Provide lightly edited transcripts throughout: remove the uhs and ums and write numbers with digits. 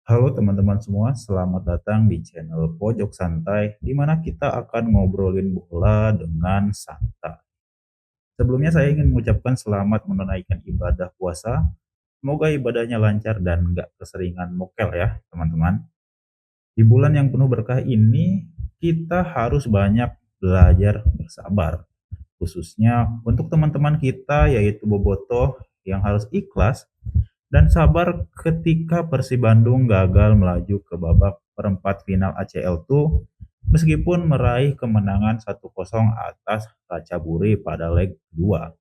Halo teman-teman semua, selamat datang di channel Pojok Santai, di mana kita akan ngobrolin bola dengan santai. Sebelumnya saya ingin mengucapkan selamat menunaikan ibadah puasa. Semoga ibadahnya lancar dan nggak keseringan mokel ya teman-teman. Di bulan yang penuh berkah ini, kita harus banyak belajar bersabar. Khususnya untuk teman-teman kita yaitu Bobotoh yang harus ikhlas dan sabar ketika Persib Bandung gagal melaju ke babak perempat final ACL tuh meskipun meraih kemenangan 1-0 atas Racaburi pada leg kedua.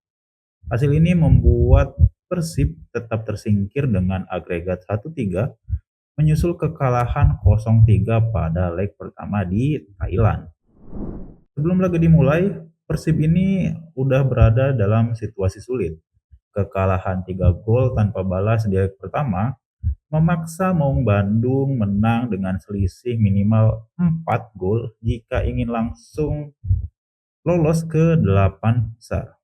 Hasil ini membuat Persib tetap tersingkir dengan agregat 1-3 menyusul kekalahan 0-3 pada leg pertama di Thailand. Sebelum laga dimulai, Persib ini udah berada dalam situasi sulit. Kekalahan 3 gol tanpa balas di leg pertama memaksa Maung Bandung menang dengan selisih minimal 4 gol jika ingin langsung lolos ke 8 besar.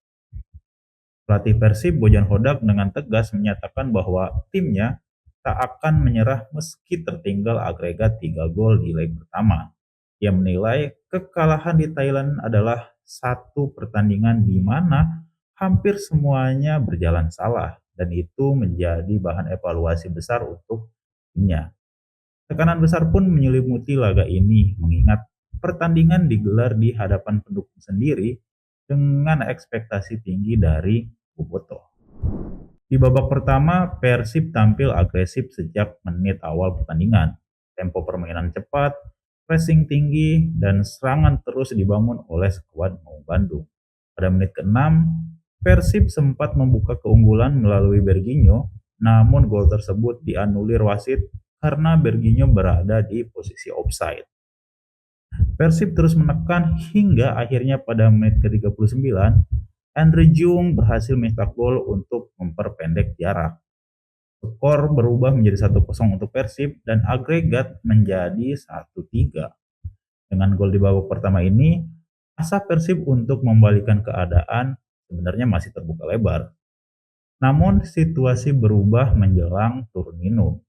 Pelatih Persib Bojan Hodak dengan tegas menyatakan bahwa timnya tak akan menyerah meski tertinggal agregat 3 gol di leg pertama. Ia menilai kekalahan di Thailand adalah satu pertandingan di mana hampir semuanya berjalan salah dan itu menjadi bahan evaluasi besar untuk timnya. Tekanan besar pun menyelimuti laga ini mengingat pertandingan digelar di hadapan pendukung sendiri dengan ekspektasi tinggi dari Bobotoh. Di babak pertama, Persib tampil agresif sejak menit awal pertandingan. Tempo permainan cepat, pressing tinggi, dan serangan terus dibangun oleh skuad Maung Bandung. Pada menit ke-6, Persib sempat membuka keunggulan melalui Berginho, namun gol tersebut dianulir wasit karena Berginho berada di posisi offside. Persib terus menekan hingga akhirnya pada menit ke-39, Andre Jung berhasil mencetak gol untuk memperpendek jarak. Skor berubah menjadi 1-0 untuk Persib dan agregat menjadi 1-3. Dengan gol di babak pertama ini, asa Persib untuk membalikan keadaan sebenarnya masih terbuka lebar. Namun situasi berubah menjelang turun minum.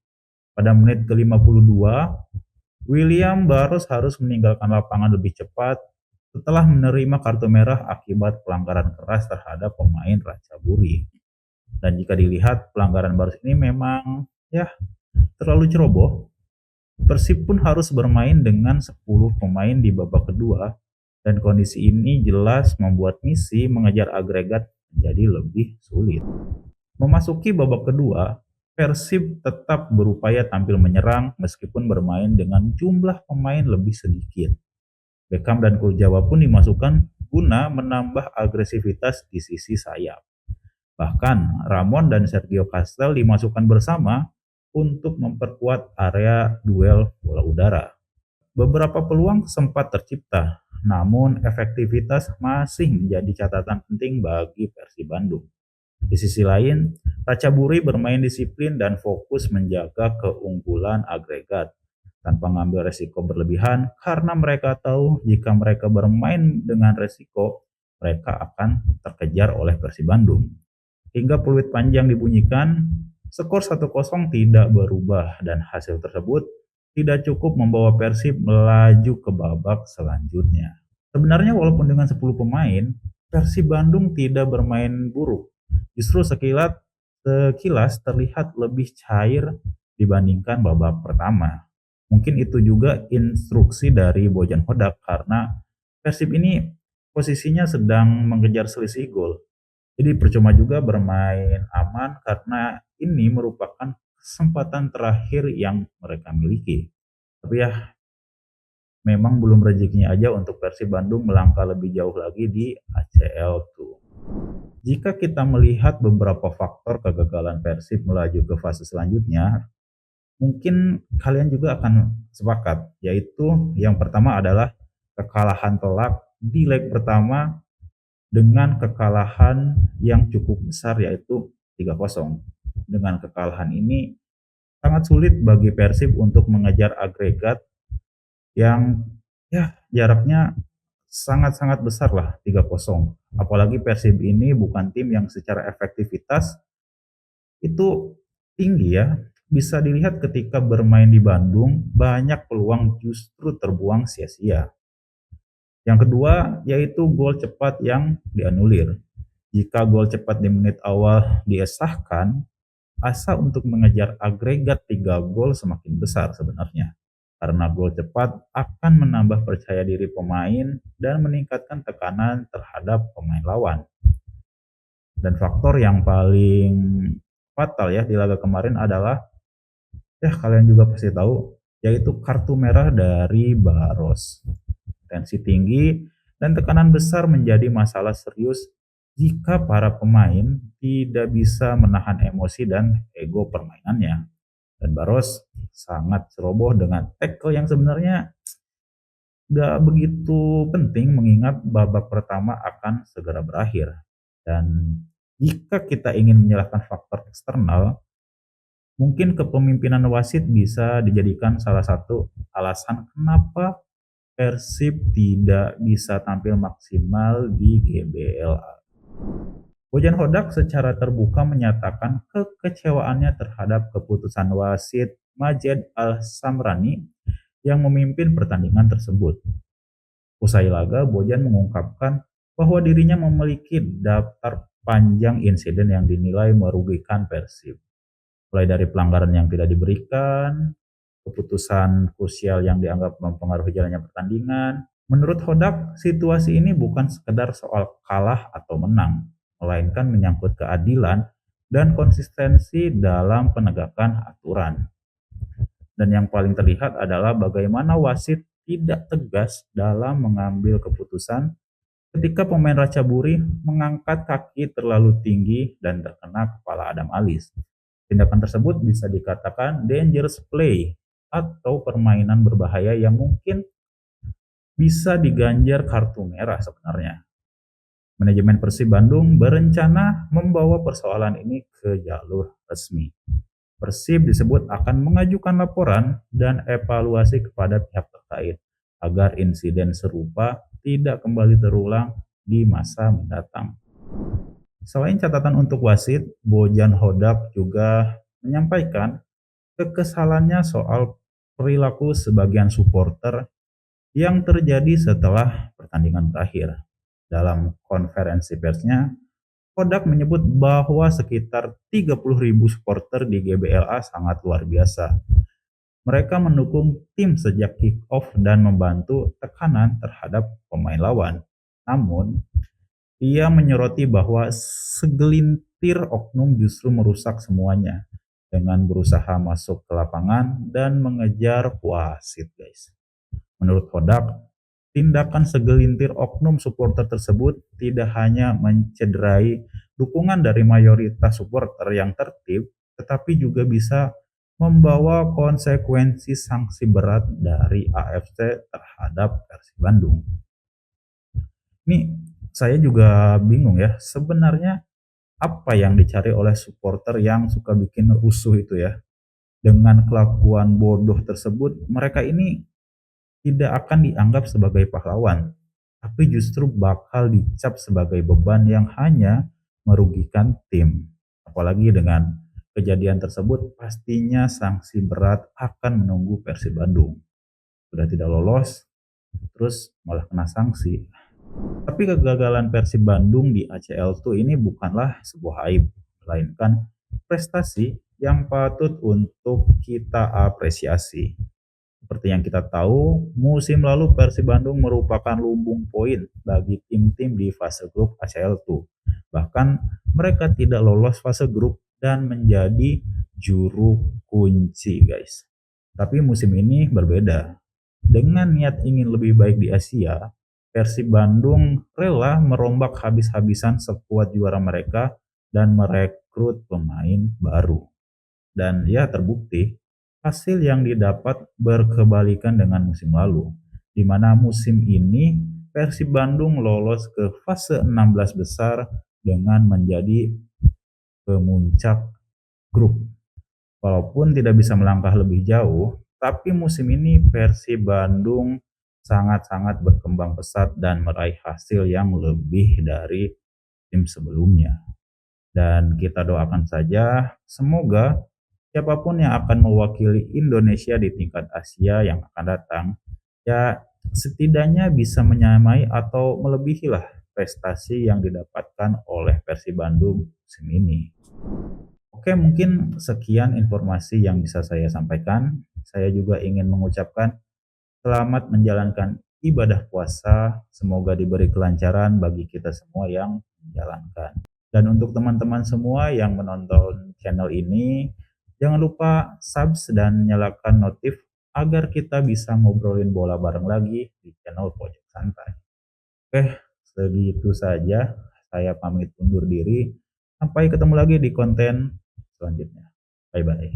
Pada menit ke-52, William Barros harus meninggalkan lapangan lebih cepat setelah menerima kartu merah akibat pelanggaran keras terhadap pemain Ratchaburi. Dan jika dilihat pelanggaran Barros ini memang ya terlalu ceroboh, Persib pun harus bermain dengan 10 pemain di babak kedua dan kondisi ini jelas membuat misi mengejar agregat menjadi lebih sulit. Memasuki babak kedua, Persib tetap berupaya tampil menyerang meskipun bermain dengan jumlah pemain lebih sedikit. Beckham dan Kurjawa pun dimasukkan guna menambah agresivitas di sisi sayap. Bahkan Ramon dan Sergio Castel dimasukkan bersama untuk memperkuat area duel bola udara. Beberapa peluang sempat tercipta, namun efektivitas masih menjadi catatan penting bagi Persib Bandung. Di sisi lain, Ratchaburi bermain disiplin dan fokus menjaga keunggulan agregat tanpa mengambil resiko berlebihan karena mereka tahu jika mereka bermain dengan resiko, mereka akan terkejar oleh Persib Bandung. Hingga peluit panjang dibunyikan, skor 1-0 tidak berubah dan hasil tersebut tidak cukup membawa Persib melaju ke babak selanjutnya. Sebenarnya walaupun dengan 10 pemain, Persib Bandung tidak bermain buruk. Justru sekilas terlihat lebih cair dibandingkan babak pertama. Mungkin itu juga instruksi dari Bojan Hodak karena Persib ini posisinya sedang mengejar selisih gol. Jadi percuma juga bermain aman karena ini merupakan kesempatan terakhir yang mereka miliki. Tapi ya memang belum rezekinya aja untuk Persib Bandung melangkah lebih jauh lagi di ACL tuh. Jika kita melihat beberapa faktor kegagalan Persib melaju ke fase selanjutnya, mungkin kalian juga akan sepakat, yaitu yang pertama adalah kekalahan telak di leg pertama dengan kekalahan yang cukup besar yaitu 3-0. Dengan kekalahan ini sangat sulit bagi Persib untuk mengejar agregat yang ya jaraknya sangat-sangat besar lah 3-0. Apalagi Persib ini bukan tim yang secara efektivitas itu tinggi ya. bisa dilihat ketika bermain di Bandung, banyak peluang justru terbuang sia-sia. Yang kedua, yaitu gol cepat yang dianulir. Jika gol cepat di menit awal disahkan, asa untuk mengejar agregat 3 gol semakin besar sebenarnya. Karena gol cepat akan menambah percaya diri pemain dan meningkatkan tekanan terhadap pemain lawan. Dan faktor yang paling fatal ya di laga kemarin adalah, ya kalian juga pasti tahu, yaitu kartu merah dari Barros. Tensi tinggi dan tekanan besar menjadi masalah serius jika para pemain tidak bisa menahan emosi dan ego permainannya. Dan Barros sangat ceroboh dengan tackle yang sebenarnya gak begitu penting mengingat babak pertama akan segera berakhir. Dan jika kita ingin menyalahkan faktor eksternal, mungkin kepemimpinan wasit bisa dijadikan salah satu alasan kenapa Persib tidak bisa tampil maksimal di GBLA. Bojan Hodak secara terbuka menyatakan kekecewaannya terhadap keputusan wasit Majed Al-Samrani yang memimpin pertandingan tersebut. Usai laga, Bojan mengungkapkan bahwa dirinya memiliki daftar panjang insiden yang dinilai merugikan Persib. Mulai dari pelanggaran yang tidak diberikan, keputusan krusial yang dianggap mempengaruhi jalannya pertandingan. Menurut Hodak, situasi ini bukan sekedar soal kalah atau menang, melainkan menyangkut keadilan dan konsistensi dalam penegakan aturan. Dan yang paling terlihat adalah bagaimana wasit tidak tegas dalam mengambil keputusan ketika pemain Ratchaburi mengangkat kaki terlalu tinggi dan terkena kepala Adam Alis. Tindakan tersebut bisa dikatakan dangerous play atau permainan berbahaya yang mungkin bisa diganjar kartu merah sebenarnya. Manajemen Persib Bandung berencana membawa persoalan ini ke jalur resmi. Persib disebut akan mengajukan laporan dan evaluasi kepada pihak terkait agar insiden serupa tidak kembali terulang di masa mendatang. Selain catatan untuk wasit, Bojan Hodak juga menyampaikan kekesalannya soal perilaku sebagian supporter yang terjadi setelah pertandingan berakhir. Dalam konferensi persnya, Hodak menyebut bahwa sekitar 30.000 supporter di GBLA sangat luar biasa. Mereka mendukung tim sejak kick-off dan membantu tekanan terhadap pemain lawan. Namun, ia menyoroti bahwa segelintir oknum justru merusak semuanya dengan berusaha masuk ke lapangan dan mengejar wasit, guys. Menurut Hodak, tindakan segelintir oknum supporter tersebut tidak hanya mencederai dukungan dari mayoritas supporter yang tertib, tetapi juga bisa membawa konsekuensi sanksi berat dari AFC terhadap Persib Bandung. Ini saya juga bingung ya, sebenarnya apa yang dicari oleh supporter yang suka bikin rusuh itu ya? Dengan kelakuan bodoh tersebut, mereka ini tidak akan dianggap sebagai pahlawan, tapi justru bakal dicap sebagai beban yang hanya merugikan tim. Apalagi dengan kejadian tersebut, pastinya sanksi berat akan menunggu Persib Bandung. Sudah tidak lolos, terus malah kena sanksi. Tapi kegagalan Persib Bandung di ACL2 ini bukanlah sebuah aib, melainkan prestasi yang patut untuk kita apresiasi. Seperti yang kita tahu, musim lalu Persib Bandung merupakan lumbung poin bagi tim-tim di fase grup ACL2. Bahkan mereka tidak lolos fase grup dan menjadi juru kunci, guys. Tapi musim ini berbeda. Dengan niat ingin lebih baik di Asia, Persib Bandung rela merombak habis-habisan sekuat juara mereka dan merekrut pemain baru. Dan ya terbukti, hasil yang didapat berkebalikan dengan musim lalu, di mana musim ini Persib Bandung lolos ke fase 16 besar dengan menjadi pemuncak grup. Walaupun tidak bisa melangkah lebih jauh, tapi musim ini Persib Bandung sangat-sangat berkembang pesat dan meraih hasil yang lebih dari tim sebelumnya. Dan kita doakan saja semoga siapapun yang akan mewakili Indonesia di tingkat Asia yang akan datang, ya setidaknya bisa menyamai atau melebihi lah prestasi yang didapatkan oleh Persib Bandung musim ini. Oke, mungkin sekian informasi yang bisa saya sampaikan. Saya juga ingin mengucapkan selamat menjalankan ibadah puasa. Semoga diberi kelancaran bagi kita semua yang menjalankan. Dan untuk teman-teman semua yang menonton channel ini, jangan lupa subs dan nyalakan notif agar kita bisa ngobrolin bola bareng lagi di channel Pojok Santai. Oke, segitu saja. Saya pamit undur diri. Sampai ketemu lagi di konten selanjutnya. Bye bye.